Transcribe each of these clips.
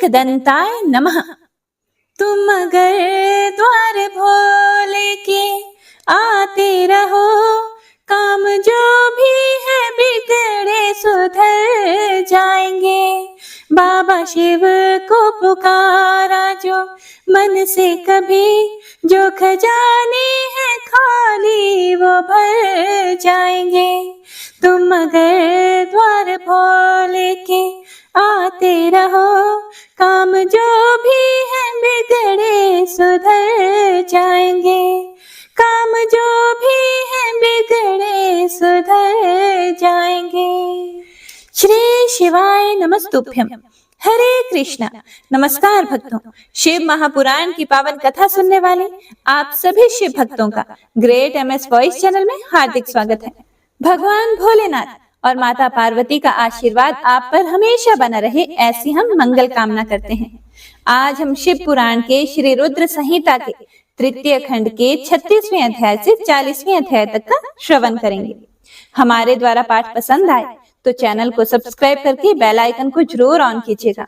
एकदंताय नमः। तुम अगर द्वार भोले के आते रहो, काम जो भी है बिगड़े सुधर जाएंगे। बाबा शिव को पुकारा जो मन से कभी, जो खजाने हैं खाली वो भर जाएंगे। तुम अगर द्वार भोले के आते रहो, काम जो भी है बिगड़े सुधर जाएंगे। काम जो भी है बिगड़े सुधर जाएंगे। श्री शिवाय नमस्तुभ्यम। हरे कृष्णा। नमस्कार भक्तों, शिव महापुराण की पावन कथा सुनने वाले आप सभी शिव भक्तों का ग्रेट MS वॉइस चैनल में हार्दिक स्वागत है। भगवान भोलेनाथ और माता पार्वती का आशीर्वाद आप पर हमेशा बना रहे, ऐसी हम मंगल कामना करते हैं। आज हम शिव पुराण के श्री रुद्र संहिता के तृतीय खंड के 36वें अध्याय से 40वें अध्याय तक का श्रवण करेंगे। हमारे द्वारा पाठ पसंद आए तो चैनल को सब्सक्राइब करके बेल आइकन को जरूर ऑन कीजिएगा।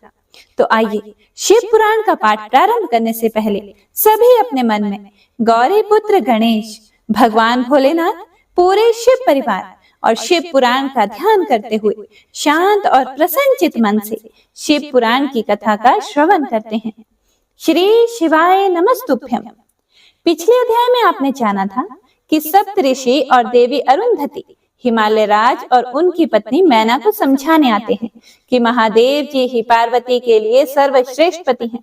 तो आइए शिव पुराण का पाठ प्रारंभ करने से पहले सभी अपने मन में गौरी पुत्र गणेश, भगवान भोलेनाथ, पूरे शिव परिवार और शिव पुराण का ध्यान करते हुए शांत और प्रसन्नचित मन से शिव पुराण की कथा का श्रवण करते हैं। श्री शिवाय नमस्तुभ्यम। पिछले अध्याय में आपने जाना था कि सप्तऋषि और देवी अरुंधति हिमालय राज और उनकी पत्नी मैना को समझाने आते हैं कि महादेव जी ही पार्वती के लिए सर्वश्रेष्ठ पति हैं।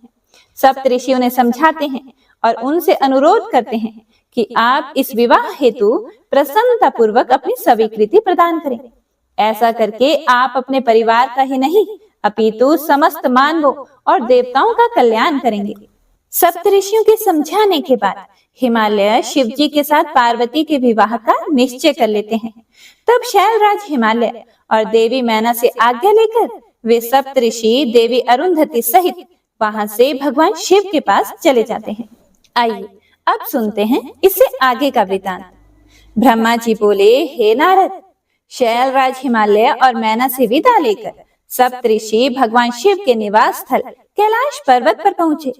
सप्तऋषि उन्हें समझाते हैं और उनसे अनुरोध करते हैं कि आप इस विवाह हेतु प्रसन्नता पूर्वक अपनी स्वीकृति प्रदान करें। ऐसा करके आप अपने परिवार का ही नहीं अपितु समस्त मानवों और देवताओं का कल्याण करेंगे। सप्तऋषियों के समझाने के बाद हिमालय शिव जी के साथ पार्वती के विवाह का निश्चय कर लेते हैं। तब शैलराज हिमालय और देवी मैना से आज्ञा लेकर वे सप्तऋषि देवी अरुंधति सहित वहां से भगवान शिव के पास चले जाते हैं। आइए अब सुनते हैं इससे आगे का वृतांत। ब्रह्मा जी बोले, हे नारद, शैलराज हिमालय और मैना से विदा लेकर सप्तऋषि भगवान शिव के निवास स्थल कैलाश पर्वत पर पहुंचे।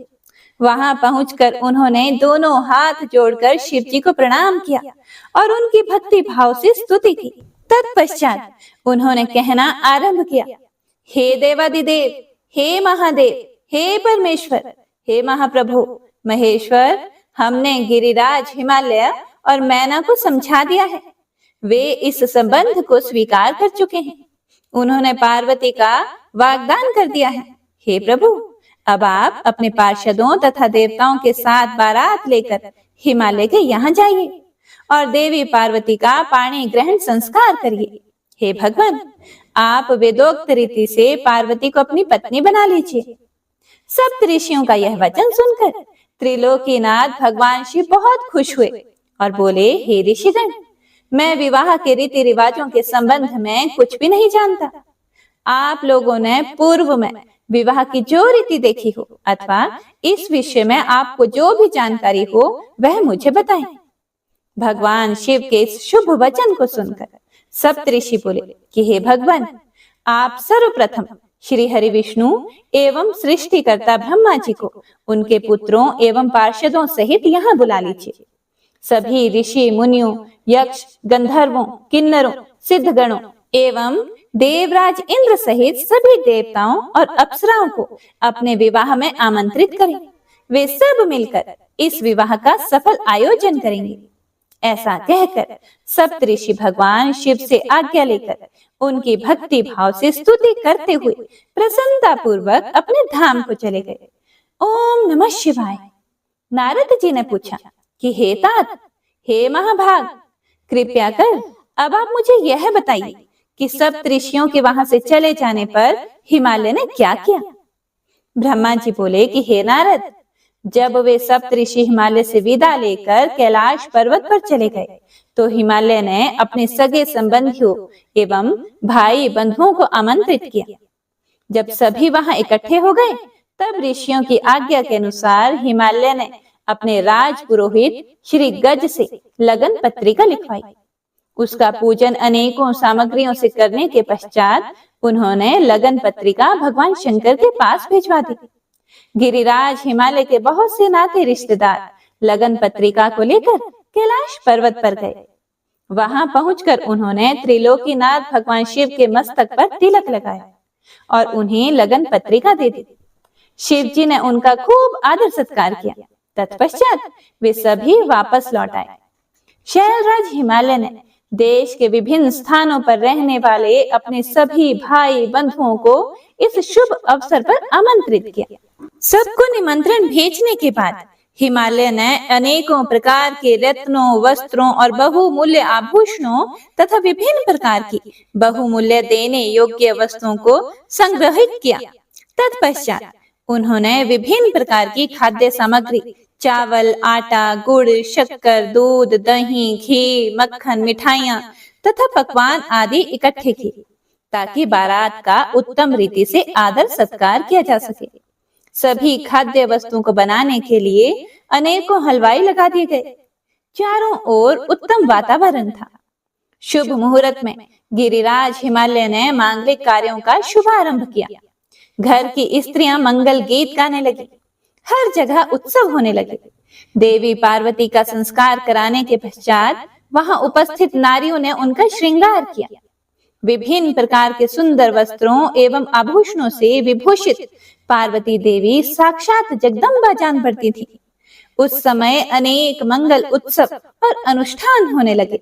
वहां पहुंचकर उन्होंने दोनों हाथ जोड़कर शिव जी को प्रणाम किया और उनकी भक्ति भाव से स्तुति की। तत्पश्चात उन्होंने कहना आरंभ किया, हे देवादिदेव, हे महादेव, हे परमेश्वर, हे महाप्रभु महेश्वर, हमने गिरिराज हिमालय और मैना को समझा दिया है। वे इस संबंध को स्वीकार कर चुके हैं। उन्होंने पार्वती का वाग्दान कर दिया है। हे प्रभु, अब आप अपने पार्षदों तथा देवताओं के साथ बारात लेकर हिमालय के यहाँ जाइए और देवी पार्वती का पाणी ग्रहण संस्कार करिए। हे भगवान, आप वेदोक्त रीति से पार्वती को अपनी पत्नी बना लीजिए। सप्तऋषियों का यह वचन सुनकर त्रिलोकीनाथ भगवान शिव बहुत खुश हुए और बोले, हे ऋषिगण, मैं विवाह के रीति रिवाजों के संबंध में कुछ भी नहीं जानता। आप लोगों ने पूर्व में विवाह की जो रीति देखी हो अथवा इस विषय में आपको जो भी जानकारी हो वह मुझे बताएं। भगवान शिव के इस शुभ वचन को सुनकर सप्तऋषि बोले कि हे भगवान, आप सर्वप्रथम श्री हरि विष्णु एवं सृष्टिकर्ता ब्रह्मा जी को उनके पुत्रों एवं पार्षदों सहित यहाँ बुला लीजिए। सभी ऋषि मुनियों, यक्ष, गंधर्वों, किन्नरों, सिद्धगणों एवं देवराज इंद्र सहित सभी देवताओं और अप्सराओं को अपने विवाह में आमंत्रित करें। वे सब मिलकर इस विवाह का सफल आयोजन करेंगे। ऐसा कहकर सप्तऋषि भगवान शिव से आज्ञा लेकर उनकी भक्ति भाव से स्तुति करते हुए प्रसन्नता पूर्वक अपने धाम को चले गए। ओम नमः शिवाय। नारद जी ने पूछा कि हे तात, हे महाभाग, कृपया कर अब आप मुझे यह बताइए कि सप्तऋषियों के वहां से चले जाने पर हिमालय ने क्या किया। ब्रह्मा जी बोले कि हे नारद, जब वे सप्तऋषि हिमालय से विदा लेकर कैलाश पर्वत पर चले गए तो हिमालय ने अपने सगे संबंधियों एवं भाई बंधुओं को आमंत्रित किया। जब सभी वहां इकट्ठे हो गए तब ऋषियों की आज्ञा के अनुसार हिमालय ने अपने राज पुरोहित श्री गज से लगन पत्रिका लिखवाई। उसका पूजन अनेकों सामग्रियों से करने के पश्चात उन्होंने लगन पत्रिका भगवान शंकर के पास भिजवा दी। गिरिराज हिमालय के बहुत से नाते रिश्तेदार लगन पत्रिका को लेकर कैलाश पर्वत पर गए। वहां पहुंचकर उन्होंने त्रिलोकीनाथ भगवान शिव के मस्तक पर तिलक लगाया और उन्हें लगन पत्रिका दे दी। शिव जी ने उनका खूब आदर सत्कार किया। तत्पश्चात वे सभी वापस लौट आए। शैलराज हिमालय ने देश के विभिन्न स्थानों पर रहने वाले अपने सभी भाई बंधुओं को इस शुभ अवसर पर आमंत्रित किया। सबको निमंत्रण भेजने के बाद हिमालय ने अनेकों प्रकार के रत्नों, वस्त्रों और बहुमूल्य आभूषणों तथा विभिन्न प्रकार की बहुमूल्य देने योग्य वस्तुओं को संग्रहित किया। तत्पश्चात उन्होंने विभिन्न प्रकार की खाद्य सामग्री, चावल, आटा, गुड़, शक्कर, दूध, दही, घी, मक्खन, मिठाइयाँ तथा पकवान आदि इकट्ठे किए ताकि बारात का उत्तम रीति से आदर सत्कार किया जा सके। सभी खाद्य वस्तुओं को बनाने के लिए अनेकों हलवाई लगा दिए गए। चारों ओर उत्तम वातावरण था। शुभ मुहूर्त में गिरिराज हिमालय ने मांगलिक कार्यों का शुभारंभ किया। घर की स्त्रियां मंगल गीत गाने लगी। हर जगह उत्सव होने लगे। देवी पार्वती का संस्कार कराने के पश्चात वहां उपस्थित नारियों ने उनका श्रृंगार किया। विभिन्न प्रकार के सुंदर वस्त्रों एवं आभूषणों से विभूषित पार्वती देवी साक्षात जगदम्बा जान पड़ती थी। उस समय अनेक मंगल उत्सव और अनुष्ठान होने लगे।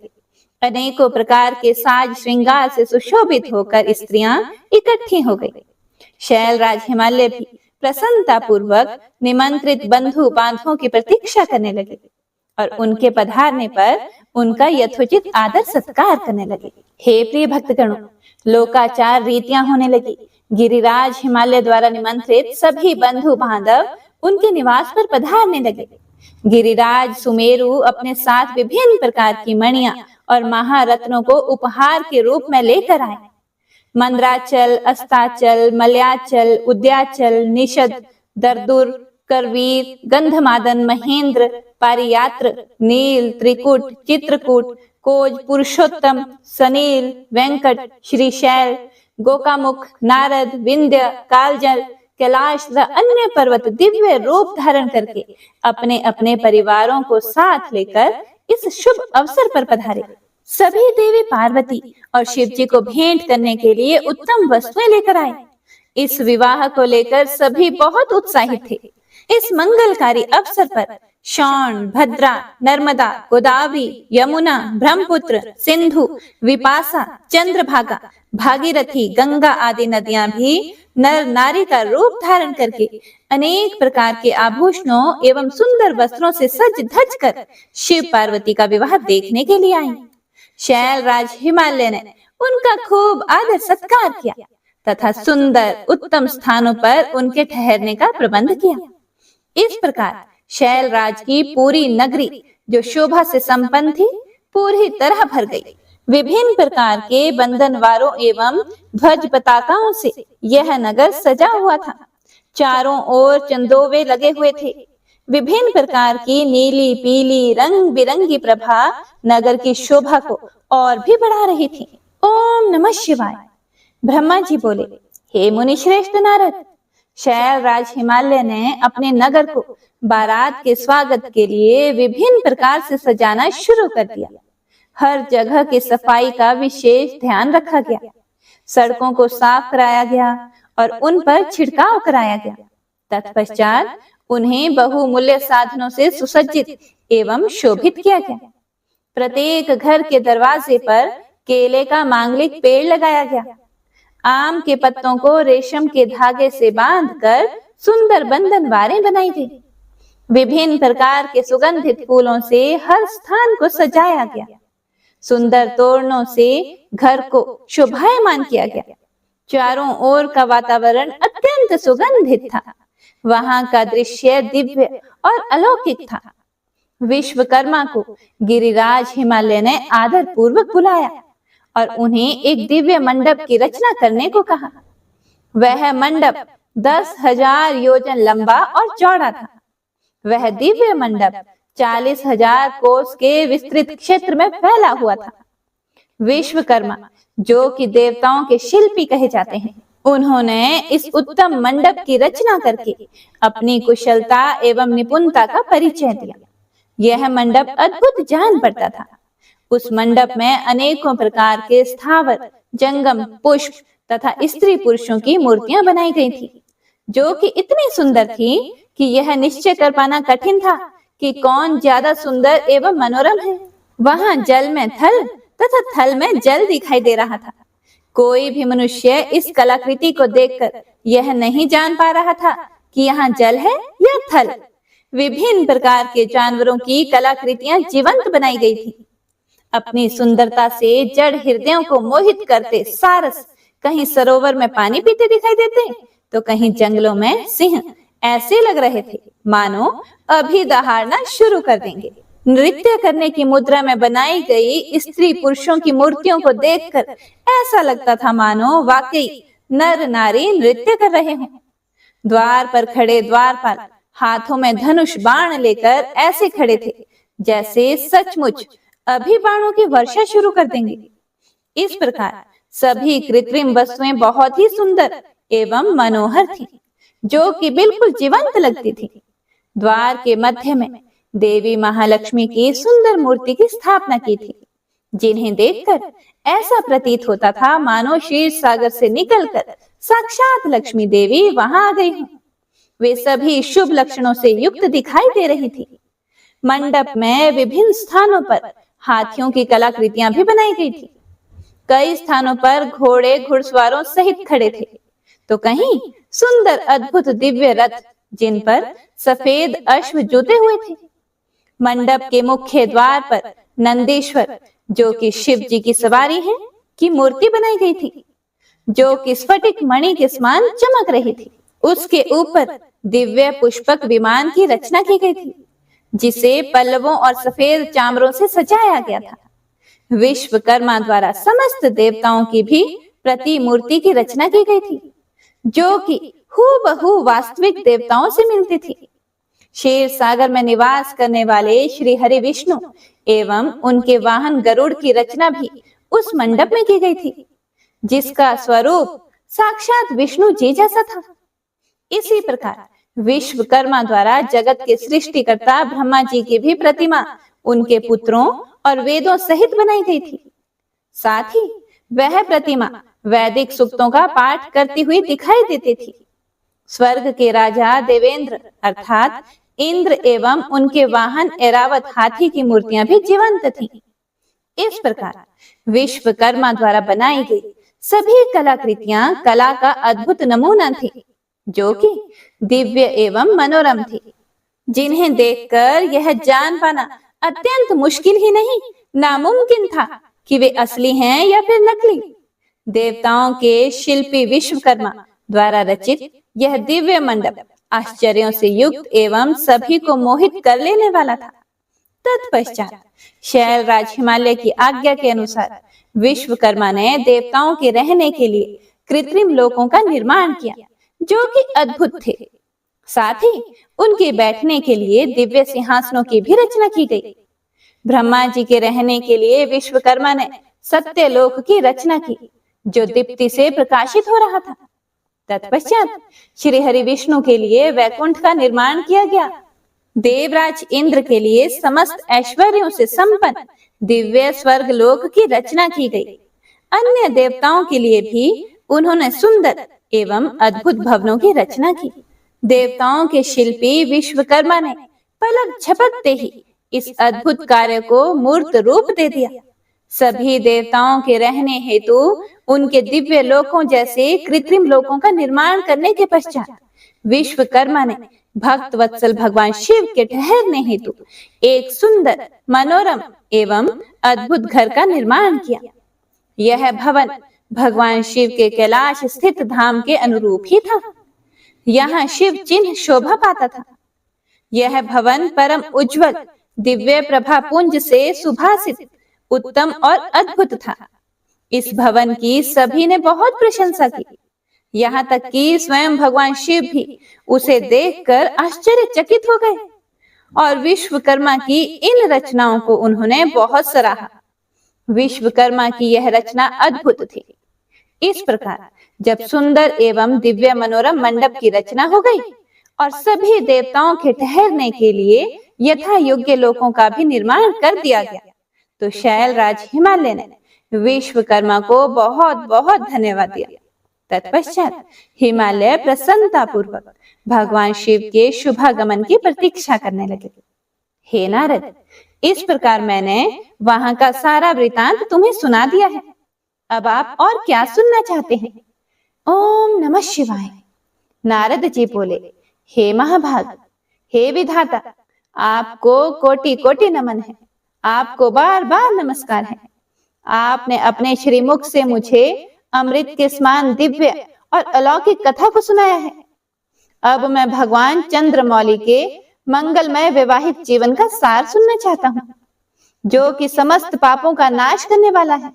अनेकों प्रकार के साज श्रृंगार से सुशोभित होकर स्त्रियां इकट्ठी हो गई। शैलराज हिमालय भी प्रसन्नता पूर्वक निमंत्रित बंधु बांधवों की प्रतीक्षा करने लगे और उनके पधारने पर उनका यथोचित आदर सत्कार करने लगे। हे प्रिय भक्तगणों, लोकाचार रीतियां होने लगी। गिरिराज हिमालय द्वारा निमंत्रित सभी बंधु बांधव उनके निवास पर पधारने लगे। गिरिराज सुमेरु अपने साथ विभिन्न प्रकार की मणियां और महारत्नों को उपहार के रूप में लेकर आए। मंद्राचल, अस्ताचल, मलयाचल, उद्याचल, निषद, दरदुर, करवीर, गंधमादन, महेंद्र, पारियात्र, नील, त्रिकूट, चित्रकूट, कोज, पुरुषोत्तम, सनील, वेंकट, श्रीशैल, गोकामुख, नारद, विंध्य, कालजल, कैलाश तथा अन्य पर्वत दिव्य रूप धारण करके अपने अपने परिवारों को साथ लेकर इस शुभ अवसर पर पधारे। सभी देवी पार्वती और शिव जी को भेंट करने के लिए उत्तम वस्तुएं लेकर आए। इस विवाह को लेकर सभी बहुत उत्साहित थे। इस मंगलकारी अवसर पर शौन, भद्रा, नर्मदा, गोदावरी, यमुना, ब्रह्मपुत्र, सिंधु, विपासा, चंद्रभागा, भागीरथी, गंगा आदि नदियां भी नर नारी का रूप धारण करके अनेक प्रकार के आभूषणों एवं सुंदर वस्त्रों से सज धज कर शिव पार्वती का विवाह देखने के लिए आई। शैलराज हिमालय ने उनका खूब आदर सत्कार किया तथा सुंदर उत्तम स्थानों पर उनके ठहरने का प्रबंध किया। इस प्रकार शैलराज की पूरी नगरी, जो शोभा से संपन्न थी, पूरी तरह भर गई। विभिन्न प्रकार के बंधनवारों एवं ध्वज पताकाओं से यह नगर सजा हुआ था। चारों ओर चंदोवे लगे हुए थे। विभिन्न प्रकार की नीली, पीली, रंग बिरंगी प्रभा नगर की शोभा को और भी बढ़ा रही थी। ओम नमः शिवाय। ब्रह्मा जी बोले, हे मुनि श्रेष्ठ नारद, शैलराज हिमालय ने अपने नगर को बारात के स्वागत के लिए विभिन्न प्रकार से सजाना शुरू कर दिया। हर जगह की सफाई का विशेष ध्यान रखा गया। सड़कों को साफ कराया गया और उन पर छिड़काव कराया गया। तत्पश्चात उन्हें बहुमूल्य साधनों से सुसज्जित एवं शोभित किया गया। प्रत्येक घर के दरवाजे पर केले का मांगलिक पेड़ लगाया गया। आम के पत्तों को रेशम के धागे से बांधकर सुंदर बंधनवारें बनाई गई। विभिन्न प्रकार के सुगंधित फूलों से हर स्थान को सजाया गया। सुंदर तोरणों से घर को शोभायमान किया गया। चारों ओर का वातावरण अत्यंत सुगंधित था। वहां का दृश्य दिव्य और अलौकिक था। विश्वकर्मा को गिरिराज हिमालय ने आदर पूर्वक बुलाया और उन्हें एक दिव्य मंडप की रचना करने को कहा। वह मंडप 10,000 योजन लंबा और चौड़ा था। वह दिव्य मंडप 40,000 कोस के विस्तृत क्षेत्र में फैला हुआ था। विश्वकर्मा जो कि देवताओं के शिल्पी कहे जाते हैं। उन्होंने इस उत्तम मंडप की रचना करके अपनी कुशलता एवं निपुणता का परिचय दिया। यह मंडप अद्भुत जान पड़ता था। उस मंडप में अनेकों प्रकार के स्थावर, जंगम, पुष्प तथा स्त्री पुरुषों की मूर्तियां बनाई गई थी, जो कि इतनी सुंदर थी कि यह निश्चय कर पाना कठिन था कि कौन ज्यादा सुंदर एवं मनोरम है। वहां जल में थल तथा थल में जल दिखाई दे रहा था। कोई भी मनुष्य इस कलाकृति को देखकर यह नहीं जान पा रहा था कि यहाँ जल है या थल। विभिन्न प्रकार के जानवरों की कलाकृतियां जीवंत बनाई गई थी। अपनी सुंदरता से जड़ हृदयों को मोहित करते सारस कहीं सरोवर में पानी पीते दिखाई देते, तो कहीं जंगलों में सिंह ऐसे लग रहे थे मानो अभी दहाड़ना शुरू कर देंगे। नृत्य करने की मुद्रा में बनाई गई स्त्री पुरुषों की मूर्तियों को देखकर ऐसा लगता था मानो वाकई नर नारी नृत्य कर रहे हों। द्वार पर खड़े द्वारपाल हाथों में धनुष बाण लेकर ऐसे खड़े थे जैसे सचमुच अभी बाणों की वर्षा शुरू कर देंगे। इस प्रकार सभी कृत्रिम वस्तुएं बहुत ही सुंदर एवं मनोहर थीं, जो कि बिल्कुल जीवंत लगती थी। द्वार के मध्य में देवी महालक्ष्मी की सुंदर मूर्ति की स्थापना की थी, जिन्हें देखकर ऐसा प्रतीत होता था मानो क्षीर सागर से निकलकर साक्षात लक्ष्मी देवी वहां आ गई हों। वे सभी शुभ लक्षणों से युक्त दिखाई दे रही थी। मंडप में विभिन्न स्थानों पर हाथियों की कलाकृतियां भी बनाई गई थी। कई स्थानों पर घोड़े घुड़सवारों सहित खड़े थे, तो कहीं सुंदर अद्भुत दिव्य रथ जिन पर सफेद अश्व जुते हुए थे। मंडप के मुख्य द्वार पर नंदीश्वर, जो कि शिव जी की सवारी है, की मूर्ति बनाई गई थी, जो कि स्फटिक मणि के समान चमक रही थी। उसके ऊपर दिव्य पुष्पक विमान की रचना की गई थी, जिसे पल्लवों और सफेद चामरों से सजाया गया था। विश्वकर्मा द्वारा समस्त देवताओं की भी प्रतिमूर्ति की रचना की गई थी, जो कि हूबहू वास्तविक देवताओं से मिलती थी। क्षीर सागर में निवास करने वाले श्री हरि विष्णु एवं उनके वाहन गरुड़ की रचना भी उस मंडप में की गई थी, जिसका स्वरूप साक्षात विष्णु जी जैसा था। इसी प्रकार विश्वकर्मा द्वारा जगत के सृष्टिकर्ता ब्रह्मा जी की भी प्रतिमा उनके पुत्रों और वेदों सहित बनाई गई थी। साथ ही वह प्रतिमा वैदिक सूक्तों का पाठ करती हुई दिखाई देती थी। स्वर्ग के राजा देवेंद्र अर्थात इंद्र एवं उनके वाहन ऐरावत हाथी की मूर्तियां भी जीवंत थीं। इस प्रकार विश्वकर्मा द्वारा बनाई गई सभी कलाकृतियां कला का अद्भुत नमूना थी, जो कि दिव्य एवं मनोरम थी, जिन्हें देखकर यह जान पाना अत्यंत मुश्किल ही नहीं नामुमकिन था कि वे असली हैं या फिर नकली। देवताओं के शिल्पी विश्वकर्मा द्वारा रचित यह दिव्य मंडप आश्चर्यों से युक्त एवं सभी को मोहित कर लेने वाला था। तत्पश्चात शैलराज हिमालय की आज्ञा के अनुसार विश्वकर्मा ने देवताओं के रहने के लिए कृत्रिम लोकों का निर्माण किया, जो कि अद्भुत थे। साथ ही उनके बैठने के लिए दिव्य सिंहासनों की भी रचना की गई। ब्रह्मा जी के रहने के लिए विश्वकर्मा ने सत्यलोक की रचना की, जो दीप्ति से प्रकाशित हो रहा था। तत्पश्चात श्री हरि विष्णु के लिए वैकुंठ का निर्माण किया गया। देवराज इंद्र के लिए समस्त ऐश्वर्यों से संपन्न दिव्य स्वर्ग लोक की रचना की गई। अन्य देवताओं के लिए भी उन्होंने सुंदर एवं अद्भुत भवनों की रचना की। देवताओं के शिल्पी विश्वकर्मा ने पलक झपकते ही इस अद्भुत कार्य को मूर्त रूप दे दिया। सभी देवताओं के रहने हेतु उनके दिव्य लोकों जैसे कृत्रिम लोकों का निर्माण करने के पश्चात विश्वकर्मा ने भक्त वत्सल भगवान शिव के ठहरने हेतु एक सुंदर, मनोरम एवं अद्भुत घर का निर्माण किया। यह भवन भगवान शिव के कैलाश स्थित धाम के अनुरूप ही था। यहाँ शिव चिन्ह शोभा पाता था। यह भवन परम उज्जवल दिव्य प्रभा पुंज से सुभाषित, उत्तम और अद्भुत था। इस भवन की सभी ने बहुत प्रशंसा की, यहाँ तक कि स्वयं भगवान शिव भी उसे देखकर आश्चर्यचकित हो गए और विश्वकर्मा की इन रचनाओं को उन्होंने बहुत सराहा। विश्वकर्मा की यह रचना अद्भुत थी। इस प्रकार जब सुंदर एवं दिव्य मनोरम मंडप की रचना हो गई और सभी देवताओं के ठहरने के लिए यथा योग्य लोकों का भी निर्माण कर दिया गया, तो शैलराज हिमालय ने विश्वकर्मा को बहुत बहुत धन्यवाद दिया। तत्पश्चात हिमालय प्रसन्नता पूर्वक भगवान शिव के शुभागमन की प्रतीक्षा करने लगे। हे नारद, इस प्रकार मैंने वहां का सारा वृतांत तुम्हें सुना दिया है। अब आप और क्या सुनना चाहते हैं? ओम नमः शिवाय। नारद जी बोले, हे महाभाग, हे विधाता, आपको कोटि कोटि नमन है, आपको बार बार नमस्कार है। आपने अपने श्रीमुख से मुझे अमृत के समान दिव्य और अलौकिक कथा को सुनाया है। अब मैं भगवान चंद्रमौली के मंगलमय वैवाहिक जीवन का सार सुनना चाहता हूँ, जो कि समस्त पापों का नाश करने वाला है।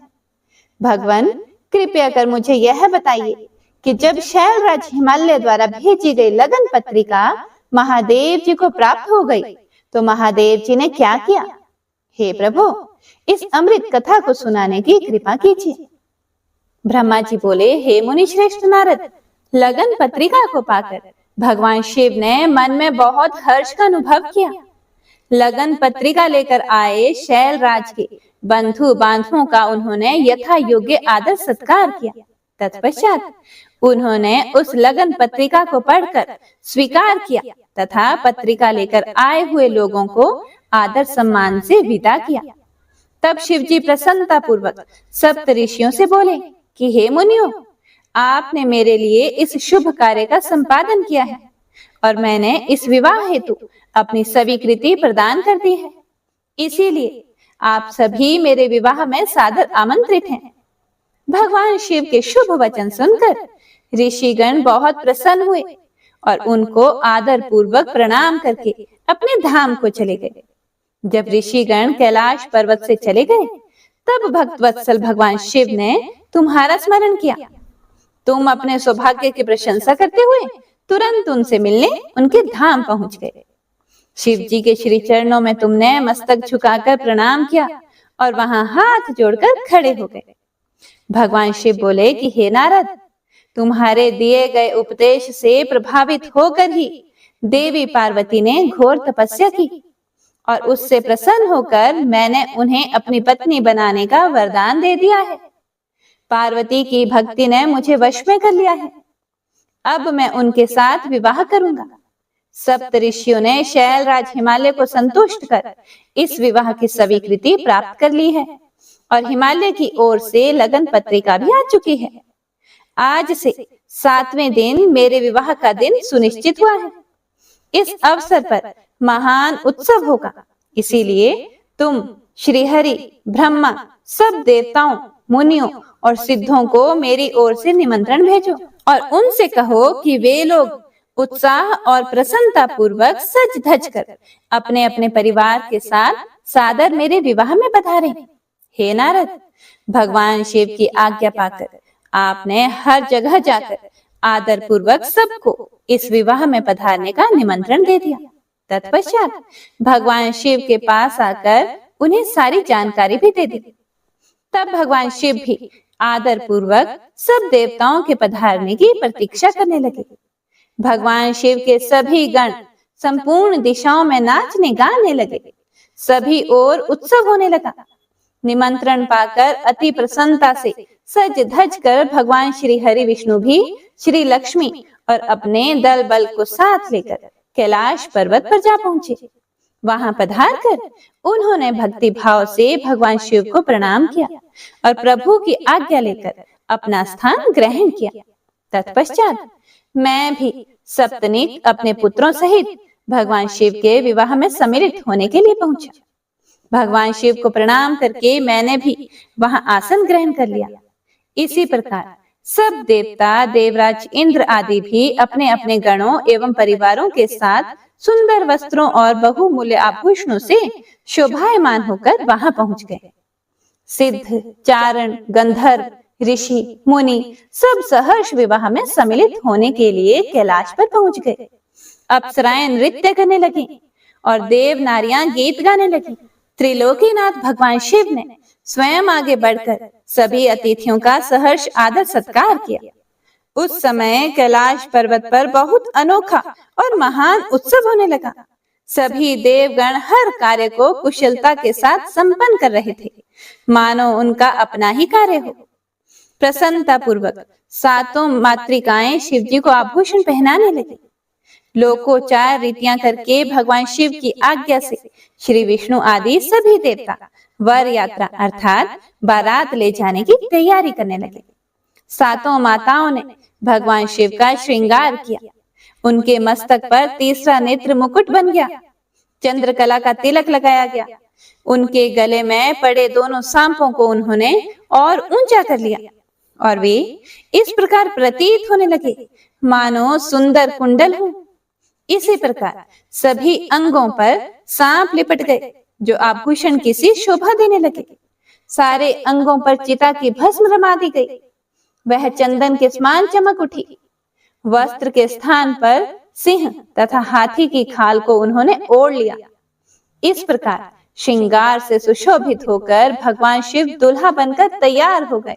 भगवान, कृपया कर मुझे यह बताइए कि जब शैलराज हिमालय द्वारा भेजी गई लगन पत्रिका महादेव जी को प्राप्त हो गई, तो महादेव जी ने क्या किया? हे प्रभु, इस अमृत कथा को सुनाने की कृपा कीजिए। ब्रह्मा जी बोले, हे मुनि श्रेष्ठ नारद, लगन पत्रिका को पाकर भगवान शिव ने मन में बहुत हर्ष का अनुभव किया। लगन पत्रिका लेकर आए शैलराज के बंधु बांधवों का उन्होंने यथा योग्य आदर सत्कार किया। तत्पश्चात उन्होंने उस लगन पत्रिका को पढ़कर स्वीकार किया तथा पत्रिका लेकर आए हुए लोगों को आदर सम्मान से विदा किया। तब शिवजी प्रसन्नता पूर्वक सप्त ऋषियों से बोले कि हे मुनियों, आपने मेरे लिए इस शुभ कार्य का संपादन किया है और मैंने इस विवाह हेतु अपनी स्वीकृति प्रदान कर दी है। इसीलिए आप सभी मेरे विवाह में सादर आमंत्रित हैं। भगवान शिव के शुभ वचन सुनकर ऋषिगण बहुत प्रसन्न हुए और उनको आदर पूर्वक प्रणाम करके अपने धाम को चले गए। जब ऋषिगण कैलाश पर्वत से चले गए, तब भक्तवत्सल भगवान शिव ने तुम्हारा स्मरण किया। तुम अपने सौभाग्य की प्रशंसा करते हुए तुरंत उनसे मिलने उनके धाम पहुंच गए। शिव जी के श्री चरणों में तुमने मस्तक झुकाकर प्रणाम किया और वहां हाथ जोड़कर खड़े हो गए। भगवान शिव बोले कि हे नारद, तुम्हारे दिए गए उपदेश से प्रभावित होकर ही देवी पार्वती ने घोर तपस्या की और उससे प्रसन्न होकर मैंने उन्हें अपनी पत्नी बनाने का वरदान दे दिया है। पार्वती की भक्ति ने मुझे वश में कर लिया है। अब मैं उनके साथ विवाह करूंगा। सप्त ऋषियों ने शैलराज हिमालय को संतुष्ट कर इस विवाह की स्वीकृति प्राप्त कर ली है और हिमालय की ओर से लगन पत्रिका भी आ चुकी है। आज से 7वें दिन मेरे विवाह का दिन सुनिश्चित हुआ है। इस अवसर पर महान उत्सव होगा, इसीलिए तुम श्रीहरि, ब्रह्मा, सब देवताओं, मुनियों और सिद्धों को मेरी ओर से निमंत्रण भेजो और उनसे कहो कि वे लोग उत्साह और प्रसन्नता पूर्वक सज धज कर अपने अपने परिवार के साथ सादर मेरे विवाह में पधारें। हे नारद, भगवान शिव की आज्ञा पाकर आपने हर जगह जाकर आदर पूर्वक सबको इस विवाह में पधारने का निमंत्रण दे दिया। तत्पश्चात भगवान शिव के पास आकर उन्हें सारी जानकारी भी दे दी। तब भगवान शिव भी आदर पूर्वक सब देवताओं के पधारने की प्रतीक्षा करने लगे। भगवान शिव के सभी गण संपूर्ण दिशाओं में नाचने गाने लगे। सभी ओर उत्सव होने लगा। निमंत्रण पाकर अति प्रसन्नता से सज धज कर भगवान श्री हरि विष्णु भी श्री लक्ष्मी और अपने दल बल को साथ लेकर कैलाश पर्वत पर जा पहुंचे। वहां पधार कर उन्होंने भक्ति भाव से भगवान शिव को प्रणाम किया और प्रभु की आज्ञा लेकर अपना स्थान ग्रहण किया। तत्पश्चात मैं भी सप्तनिक अपने पुत्रों सहित भगवान शिव के विवाह में सम्मिलित होने के लिए पहुंचा। भगवान शिव को प्रणाम करके मैंने भी वहां आसन ग्रहण कर लिया। इसी प्रकार सब देवता, देवराज इंद्र आदि भी अपने अपने गणों एवं परिवारों के साथ सुंदर वस्त्रों और बहुमूल्य आभूषणों से शोभायमान होकर वहां पहुंच गए। सिद्ध, चारण, गंधर्व, ऋषि, मुनि सब सहर्ष विवाह में सम्मिलित होने के लिए कैलाश पर पहुंच गए। अप्सराएं नृत्य करने लगी और देव नारियां गीत गाने लगी। त्रिलोकीनाथ भगवान शिव ने स्वयं आगे बढ़कर सभी अतिथियों का सहर्ष आदर सत्कार किया। उस समय कैलाश पर्वत पर बहुत अनोखा और महान उत्सव होने लगा। सभी देवगण हर कार्य को कुशलता के साथ संपन्न कर रहे थे, मानो उनका अपना ही कार्य हो। प्रसन्नता पूर्वक सातों मातृकाएं शिव जी को आभूषण पहनाने लगी। लोकोचार रीतियां करके भगवान शिव की आज्ञा से श्री विष्णु आदि सभी देवता वर यात्रा अर्थात बारात ले जाने की तैयारी करने लगे। सातों माताओं ने भगवान शिव का श्रृंगार किया। उनके मस्तक पर तीसरा नेत्र मुकुट बन गया, चंद्रकला का तिलक लगाया गया। उनके गले में पड़े दोनों सांपों को उन्होंने और ऊंचा कर लिया और वे इस प्रकार प्रतीत होने लगे मानो सुंदर कुंडल हो। इसी प्रकार सभी अंगों पर सांप लिपट गए जो आभूषण की सी शोभा देने लगे। सारे अंगों पर चिता की भस्म रमा दी गई, वह चंदन के समान चमक उठी। वस्त्र के स्थान पर सिंह तथा हाथी की खाल को उन्होंने ओढ़ लिया। इस प्रकार श्रृंगार से सुशोभित होकर भगवान शिव दुल्हा बनकर तैयार हो गए।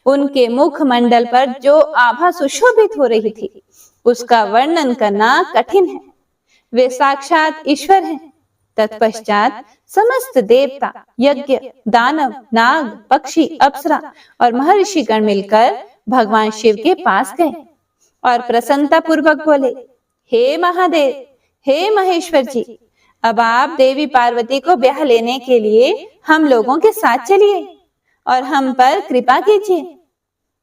उनके मुख मंडल पर जो आभा सुशोभित हो रही थी उसका वर्णन करना कठिन है। वे साक्षात ईश्वर हैं। तत्पश्चात समस्त देवता, यज्ञ, दानव, नाग, पक्षी, अप्सरा और महर्षि गण मिलकर भगवान शिव के पास गए और प्रसन्नता पूर्वक बोले, हे महादेव, हे महेश्वर जी, अब आप देवी पार्वती को ब्याह लेने के लिए हम लोगों के साथ चलिए और हम पर कृपा कीजिए।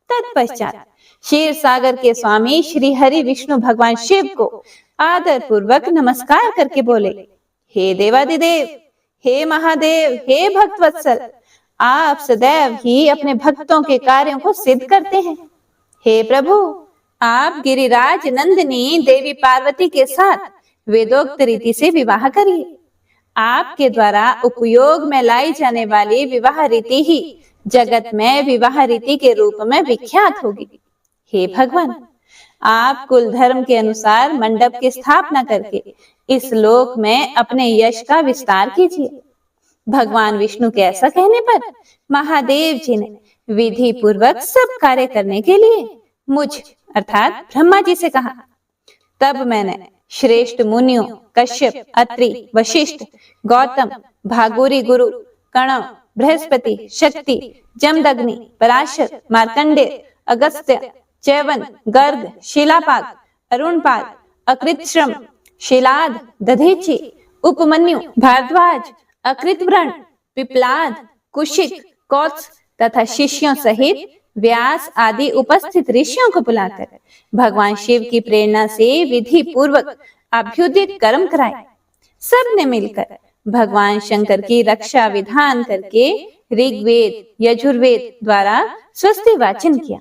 तत्पश्चात क्षीर सागर के स्वामी श्री हरि विष्णु भगवान शिव को आदर पूर्वक नमस्कार करके बोले, हे देवादिदेव, हे महादेव, हे भक्तवत्सल, आप सदैव ही अपने भक्तों के कार्यों को सिद्ध करते हैं। हे प्रभु, आप गिरिराज नंदिनी देवी पार्वती के साथ वेदोक्त रीति से विवाह करिए। आपके द्वारा उपयोग में लाई जाने वाली विवाह रीति ही जगत में विवाह रीति के रूप में विख्यात होगी। हे भगवान, आप कुल धर्म के अनुसार मंडप की स्थापना करके इस लोक में अपने यश का विस्तार कीजिए। भगवान विष्णु के ऐसा कहने पर महादेव जी ने विधि पूर्वक सब कार्य करने के लिए मुझ अर्थात ब्रह्मा जी से कहा। तब मैंने श्रेष्ठ मुनियों कश्यप, अत्रि, वशिष्ठ, गौतम, भागुरी गुरु, कणव, बृहस्पति, शक्ति, जमदग्नि, पराशर, मार्कंडेय, अगस्त्य, चैवन, गर्ग, शिलापाद, अरुणपाद, अकृतश्रम, शिलाद, दधीचि, उपमन्यु, भारद्वाज, अकृतव्रण, पिपलाद, कुशिक, कौत्स तथा शिष्यों सहित व्यास आदि उपस्थित ऋषियों को बुलाकर भगवान शिव की प्रेरणा से विधि पूर्वक अभ्युदित कर्म कराए। सब ने मिलकर भगवान शंकर की रक्षा विधान करके ऋग्वेद, यजुर्वेद द्वारा स्वस्ति वाचन किया।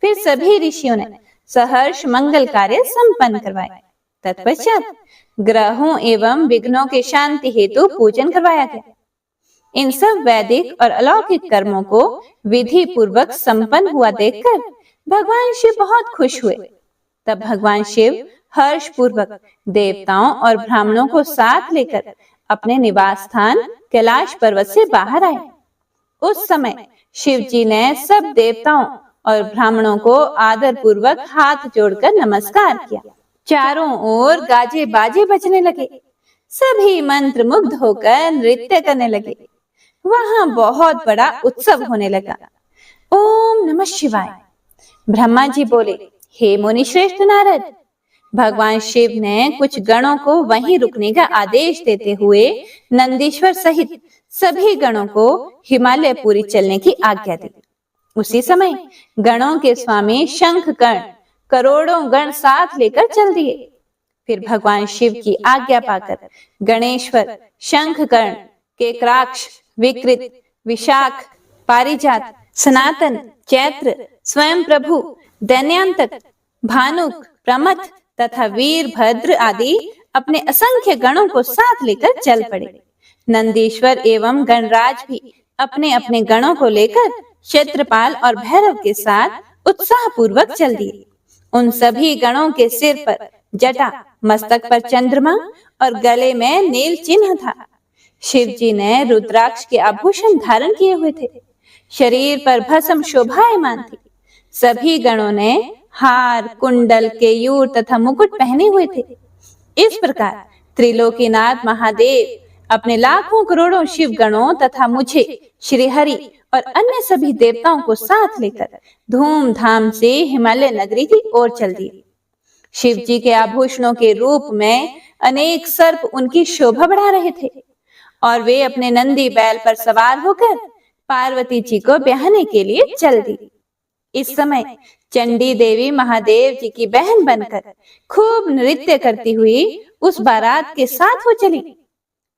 फिर सभी ऋषियों ने सहर्ष मंगल कार्य संपन्न करवाए। तत्पश्चात ग्रहों एवं विघ्नों के शांति हेतु पूजन करवाया गया। इन सब वैदिक और अलौकिक कर्मों को विधि पूर्वक संपन्न हुआ देखकर भगवान शिव बहुत खुश हुए। तब भगवान शिव हर्ष पूर्वक देवताओं और ब्राह्मणों को साथ लेकर अपने निवास स्थान कैलाश पर्वत से बाहर आए। उस समय शिव जी ने सब देवताओं और ब्राह्मणों को आदर पूर्वक हाथ जोड़कर नमस्कार किया। चारों ओर गाजे बाजे बजने लगे। सभी मंत्र मुग्ध होकर नृत्य करने लगे। वहां बहुत बड़ा उत्सव होने लगा। ओम नमः शिवाय। ब्रह्मा जी बोले, हे मुनि श्रेष्ठ नारद, भगवान शिव ने कुछ गणों को वहीं रुकने का आदेश देते हुए नंदीश्वर सहित सभी गणों को हिमालयपुरी चलने की आज्ञा दी। उसी समय गणों के स्वामी शंखकर्ण करोड़ों गण साथ लेकर चल दिए। फिर भगवान शिव की आज्ञा पाकर गणेश्वर, शंखकर्ण, केकराक्ष, विकृत, विशाख, पारिजात, सनातन, चैत्र, स्वयं प्रभु, दैन्यांतक, भानुक, प्रमथ तथा वीरभद्र आदि अपने असंख्य गणों को साथ लेकर चल पड़े। नंदीश्वर एवं गणराज भी अपने अपने गणों को लेकर क्षेत्रपाल और भैरव के साथ उत्साह पूर्वक चल दिए। उन सभी गणों के सिर पर जटा, मस्तक पर चंद्रमा और गले में नील चिन्ह था। शिव जी ने रुद्राक्ष के आभूषण धारण किए हुए थे। शरीर पर भस्म शोभायमान थी। सभी गणों ने हार, कुंडल, केयूर तथा मुकुट पहने हुए थे। इस प्रकार त्रिलोकीनाथ महादेव अपने लाखों करोड़ों शिव गणों तथा मुझे, श्री हरि और अन्य सभी देवताओं को साथ लेकर धूमधाम से हिमालय नगरी की ओर चल दिए। शिव जी के आभूषणों के रूप में अनेक सर्प उनकी शोभा बढ़ा रहे थे और वे अपने नंदी बैल पर सवार होकर पार्वती जी को ब्याहने के लिए चल दी। इस समय चंडी देवी महादेव जी की बहन बनकर खूब नृत्य करती हुई उस बारात के साथ हो चली।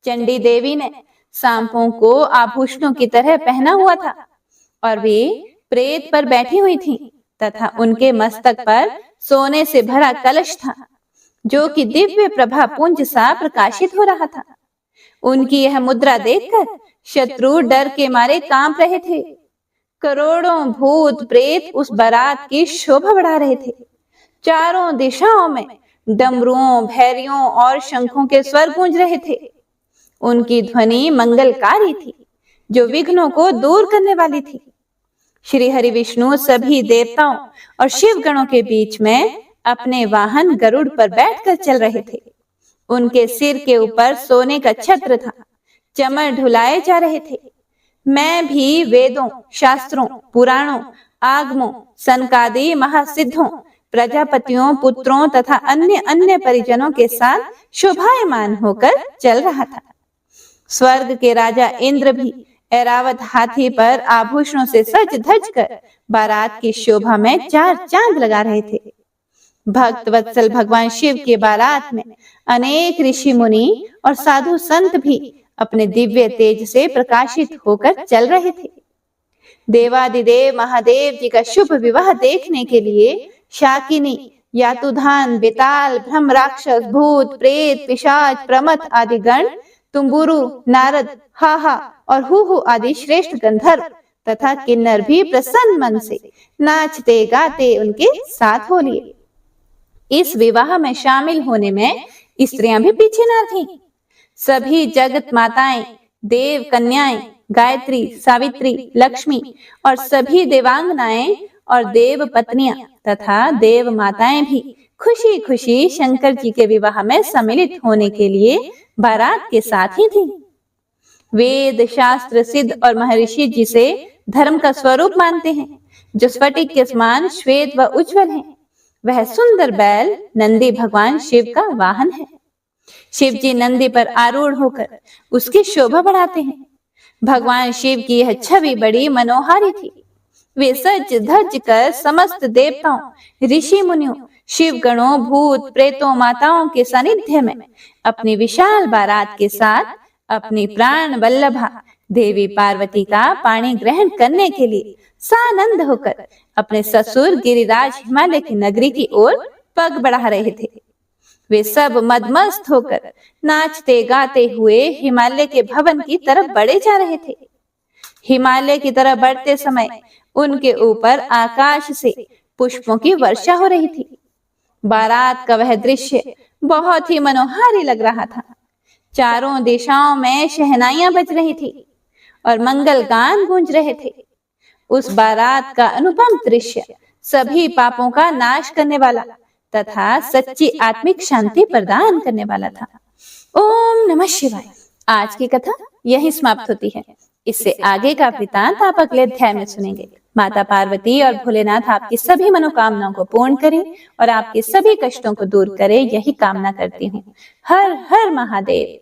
चंडी देवी ने सांपों को आभूषणों की तरह पहना हुआ था और वे प्रेत पर बैठी हुई थीं तथा उनके मस्तक पर सोने से भरा कलश था जो कि दिव्य प्रभा पुंज सा प्रकाशित हो रहा था। उनकी यह मुद्रा देखकर शत्रु डर के मारे कांप रहे थे। करोड़ों भूत प्रेत उस बारात की शोभा बढ़ा रहे थे। चारों दिशाओं में डमरुओं, भैरियों और शंखों के स्वर गूंज रहे थे। उनकी ध्वनि मंगलकारी थी जो विघ्नों को दूर करने वाली थी। श्री हरि विष्णु सभी देवताओं और शिव गणों के बीच में अपने वाहन गरुड़ पर बैठकर चल रहे थे। उनके सिर के ऊपर सोने का छत्र था। चमर ढुलाए जा रहे थे। मैं भी वेदों, शास्त्रों, पुराणों, आगमों, सनकादि महासिद्धों, प्रजापतियों, पुत्रों तथा अन्य अन्य परिजनों के साथ शोभायमान होकर चल रहा था। स्वर्ग के राजा इंद्र भी ऐरावत हाथी पर आभूषणों से सज धज कर बारात की शोभा में चार चांद लगा रहे थे। भक्त वत्सल भगवान शिव के बारात में अनेक ऋषि मुनि और साधु संत भी अपने दिव्य तेज से प्रकाशित होकर चल रहे थे। देवादिदेव महादेव जी का शुभ विवाह देखने के लिए शाकिनी, यातुधान, बेताल, ब्रह्म राक्षस, भूत, प्रेत, पिशाच, प्रमथ आदि गण, तुम्बुरु, नारद, हाहा और हुहु आदि श्रेष्ठ गंधर्व तथा किन्नर भी प्रसन्न मन से नाचते गाते उनके साथ हो लिए। इस विवाह में शामिल होने में स्त्रियां भी पीछे न थीं। सभी जगत माताएं, देव कन्याएं, गायत्री, सावित्री, लक्ष्मी और सभी देवांगनाएं और देव पत्नियां तथा देव माताएं भी खुशी खुशी शंकर जी के विवाह में सम्मिलित होने के लिए बारात के साथ ही थीं। वेद, शास्त्र, सिद्ध और महर्षि जिसे धर्म का स्वरूप मानते हैं, जो स्फटिक के समान श्वेत व उज्जवल है, वह सुंदर बैल नंदी भगवान शिव का वाहन है। शिव जी नंदी पर आरूढ़ होकर उसकी शोभा बढ़ाते हैं। भगवान शिव की यह छवि बड़ी मनोहारी थी। वे सज धज कर समस्त देवताओं, ऋषि मुनियों, शिव गणों, भूत प्रेतों, माताओं के सानिध्य में अपनी विशाल बारात के साथ अपनी प्राण वल्लभा देवी पार्वती का पाणी ग्रहण करने के लिए सानंद होकर अपने ससुर गिरिराज हिमालय की नगरी की ओर पग बढ़ा रहे थे। वे सब मदमस्त होकर नाचते गाते हुए हिमालय के भवन की तरफ बढ़े जा रहे थे। हिमालय की तरफ बढ़ते समय उनके ऊपर आकाश से पुष्पों की वर्षा हो रही थी। बारात का वह दृश्य बहुत ही मनोहारी लग रहा था। चारों दिशाओं में शहनाइयां बज रही थी और मंगल गान गूंज रहे थे। उस बारात का अनुपम दृश्य सभी पापों का नाश करने वाला तथा सच्ची आत्मिक शांति प्रदान करने वाला था। ओम नमः शिवाय। आज की कथा यही समाप्त होती है। इससे आगे का वृतांत आप अगले अध्याय में सुनेंगे। माता पार्वती और भोलेनाथ आपकी सभी मनोकामनाओं को पूर्ण करें और आपके सभी कष्टों को दूर करें, यही कामना करती हूँ। हर हर महादेव।